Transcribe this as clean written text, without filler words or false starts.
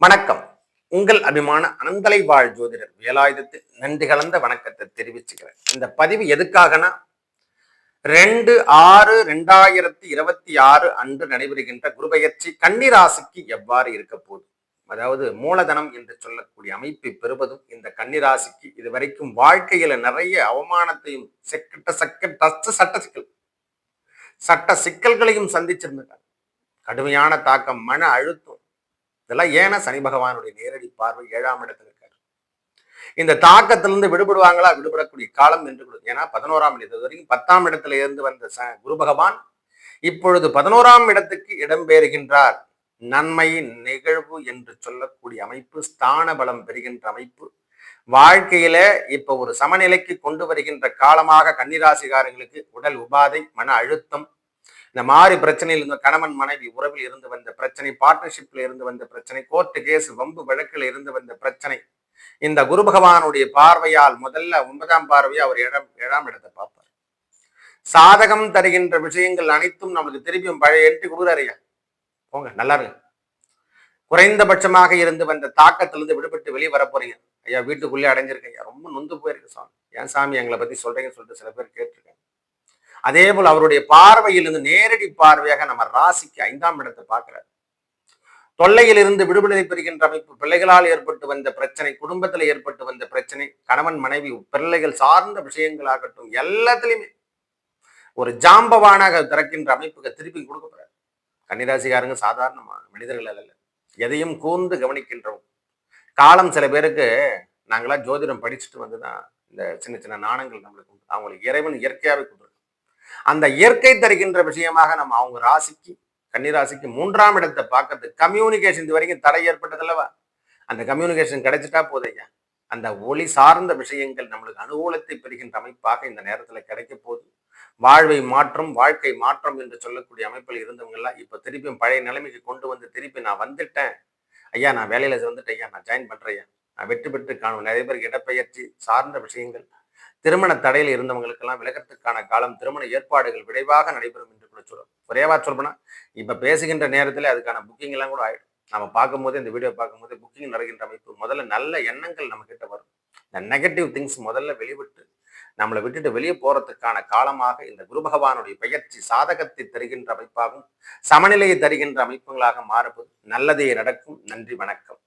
வணக்கம். உங்கள் அபிமான அனந்தலை வாழ் ஜோதிடர் வேலாயுதத்து நன்றி கலந்த வணக்கத்தை தெரிவிச்சுக்கிறேன். இந்த பதிவு எதுக்காகனா 2/6/2026 அன்று நடைபெறுகின்ற குருபெயர்ச்சி கன்னிராசிக்கு எவ்வாறு இருக்க போகுது, அதாவது மூலதனம் என்று சொல்லக்கூடிய அமைப்பை பெறுவதும் இந்த கன்னிராசிக்கு இதுவரைக்கும் வாழ்க்கையில நிறைய அவமானத்தையும் சட்ட சிக்கல்களையும் சந்திச்சிருந்தாங்க. கடுமையான தாக்கம், மன அழுத்தம், இதெல்லாம் ஏன்னா சனி பகவானுடைய நேரடி பார்வை 7ஆம் இடத்துல இருக்காரு. இந்த தாக்கத்திலிருந்து விடுபடுவாங்களா? விடுபடக்கூடிய காலம் என்று ஏன்னா 11ஆம் இடத்து வரைக்கும் 10ஆம் இடத்துல இருந்து வந்த குரு பகவான் இப்பொழுது 11ஆம் இடத்துக்கு இடம்பெறுகின்றார். நன்மை நிகழ்வு என்று சொல்லக்கூடிய அமைப்பு, ஸ்தான பலம் பெறுகின்ற அமைப்பு, வாழ்க்கையில இப்ப ஒரு சமநிலைக்கு கொண்டு வருகின்ற காலமாக கன்னிராசிகாரங்களுக்கு உடல் உபாதை, மன அழுத்தம், இந்த மாதிரி பிரச்சனையில் இருந்த கணவன் மனைவி உறவில் இருந்து வந்த பிரச்சனை, பார்ட்னர்ஷிப்ல இருந்து வந்த பிரச்சனை, கோர்ட்டு கேஸ் வம்பு வழக்கில் இருந்து வந்த பிரச்சனை, இந்த குரு பகவானுடைய பார்வையால் முதல்ல 9ஆம் பார்வையா அவர் 7ஆம் இடத்தை பார்ப்பார். சாதகம் தருகின்ற விஷயங்கள் அனைத்தும் நம்மளுக்கு திருப்பியும் பழைய என்ட்ரி கொடுக்குறாருயா, போங்க நல்லா இருங்க. குறைந்தபட்சமாக இருந்து வந்த தாக்கத்திலிருந்து விடுபட்டு வெளியே வர போறீங்க ஐயா. வீட்டுக்குள்ளே அடைஞ்சிருக்கீங்க, ரொம்ப நொந்து போயிருக்கு சாமி. ஏன் சாமி எங்களை பத்தி சொல்றீங்கன்னு சொல்லிட்டு சில பேர் கேட்டிருக்காங்க. அதே போல் அவருடைய பார்வையிலிருந்து நேரடி பார்வையாக நம்ம ராசிக்கு 5ஆம் இடத்தை பார்க்கிறார். தொல்லையில் இருந்து விடுதலை பெறுகின்ற அமைப்பு, பிள்ளைகளால் ஏற்பட்டு வந்த பிரச்சனை, குடும்பத்தில் ஏற்பட்டு வந்த பிரச்சனை, கணவன் மனைவி பிள்ளைகள் சார்ந்த விஷயங்களாகட்டும், எல்லாத்திலையுமே ஒரு ஜாம்பவானாக திறக்கின்ற அமைப்புக்கு திருப்பி கொடுக்கப்படுறாரு. கன்னிராசிக்காரங்க சாதாரண மனிதர்கள் அல்ல, எதையும் கூர்ந்து கவனிக்கின்றோம் காலம். சில பேருக்கு நாங்களாம் ஜோதிடம் படிச்சுட்டு வந்துதான் இந்த சின்ன சின்ன நாணங்கள் நம்மளுக்கு உண்டு. அவங்களுக்கு இறைவன் இயற்கையாவே கொடுத்துருக்கு. அந்த இயற்கை தருகின்ற விஷயமாக நம்ம அவங்க ராசிக்கு, கன்னிராசிக்கு 3ஆம் இடத்தை பார்க்கறது. கம்யூனிகேஷன் இது வரைக்கும் தடை ஏற்பட்டதல்லவா, அந்த கம்யூனிகேஷன் கிடைச்சிட்டா போதையா, அந்த ஒளி சார்ந்த விஷயங்கள் நம்மளுக்கு அனுகூலத்தை பெறுகின்ற அமைப்பாக இந்த நேரத்துல கிடைக்க போகுது. வாழ்வை மாற்றம், வாழ்க்கை மாற்றம் என்று சொல்லக்கூடிய அமைப்பில் இருந்தவங்க எல்லாம் இப்ப திருப்பியும் பழைய நிலைமைக்கு கொண்டு வந்து திருப்பி நான் வந்துட்டேன் ஐயா, நான் வேலையில வந்துட்டேன் ஐயா, நான் ஜாயின் பண்றேன் ஐயா, நான் வெற்றி பெற்று காணும். நிறைய பேருக்கு இடப்பெயர்ச்சி சார்ந்த விஷயங்கள், திருமண தடையில் இருந்தவங்களுக்கெல்லாம் விலகத்துக்கான காலம், திருமண ஏற்பாடுகள் விரைவாக நடைபெறும் என்று கூட சொல்லுவோம். குறைவா சொல்லணும்னா இப்ப பேசுகின்ற நேரத்துல அதுக்கான புக்கிங் எல்லாம் கூட ஆயிடும். நம்ம பார்க்கும்போது, இந்த வீடியோ பார்க்கும்போது புக்கிங் நடக்கின்ற அமைப்பு, முதல்ல நல்ல எண்ணங்கள் நம்ம கிட்ட வரும். இந்த நெகட்டிவ் திங்ஸ் முதல்ல வெளிவிட்டு நம்மளை விட்டுட்டு வெளியே போறதுக்கான காலமாக இந்த குரு பகவானுடைய பெயர்ச்சி சாதகத்தை தருகின்ற அமைப்பாகவும் சமநிலையை தருகின்ற அமைப்புகளாக மாறப்போது. நல்லதே நடக்கும். நன்றி, வணக்கம்.